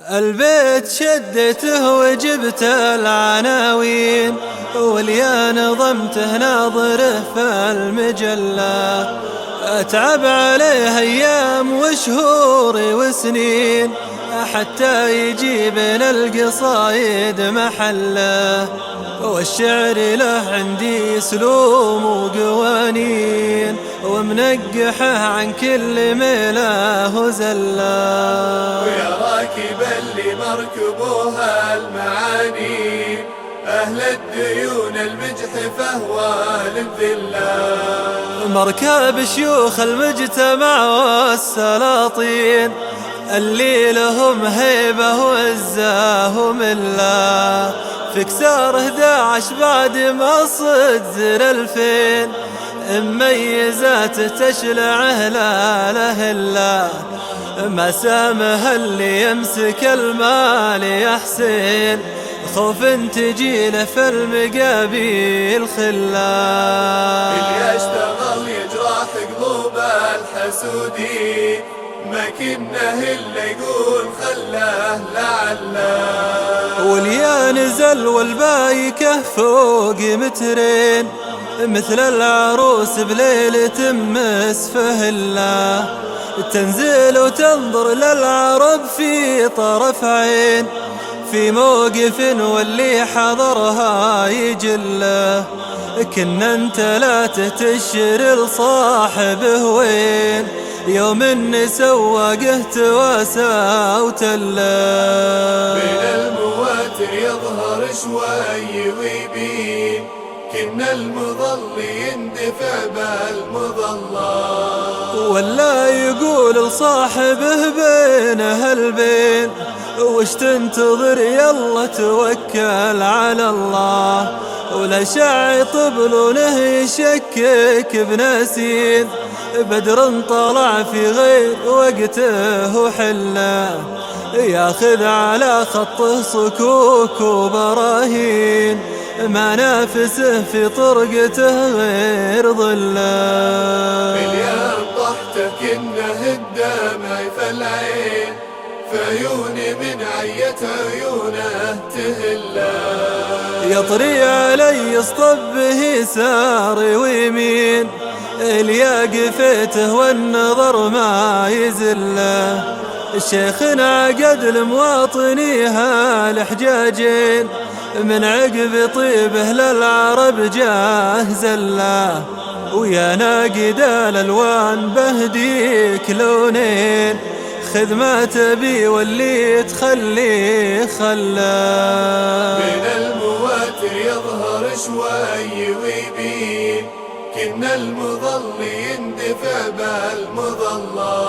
البيت شدته وجبت العناوين واليا نظمته ناظره في المجلة. أتعب عليه أيام وشهور وسنين حتى يجيبنا القصايد محله، والشعر له عندي سلوم وقوانين ومنقحه عن كل ميله وزله. ويا راكب اللي مركبوها المعاني أهل الديون المجحفة والذلة، مركب شيوخ المجتمع والسلاطين اللي لهم هيبة وعزة وملة. في كسار 11 بعد ما صدر 2000 مميزات تشلعه لا لهلا، ما سامه اللي يمسك المال يا حسين خوف تجيله في المقابيل خلا. اللي يشتغل يجرح قلوب الحسودين ما كنه إلا يقول خلاه لعله، واليا نزل والبايكه فوق مترين مثل العروس بليلة مسفه الله، تنزل وتنظر للعرب في طرف عين في موقف واللي حضرها يجله. كنا انت لا تتشر لصاحبه وين يوم ان سواقه تواسى وتله. من المواتر يظهر شوي ويبين كنا المظل يندفع بالمظلة، ولا يقول لصاحبه بينه البين وش تنتظر يلا توكل على الله. ولا شاع طبلونه يشكك بناسين بدر طلع في غير وقته وحله، ياخذ على خطه صكوك وبراهين ما نافسه في طرقته غير ظله. مليان ضحته كنه الدمع في العين في عيوني من عية عيونه تهله، يطري علي اصطبه يسار ويمين الياقفته والنظر ما يزله. شيخنا عقد لمواطنيها الحجاجين من عقب طيبه للعرب جاه زله، ويا ناقد الالوان بهديك لونين خذ ما تبي واللي تخليه خلاه. من المواتر يظهر شوي ويبين كنا المظل يندفع بالمظلة.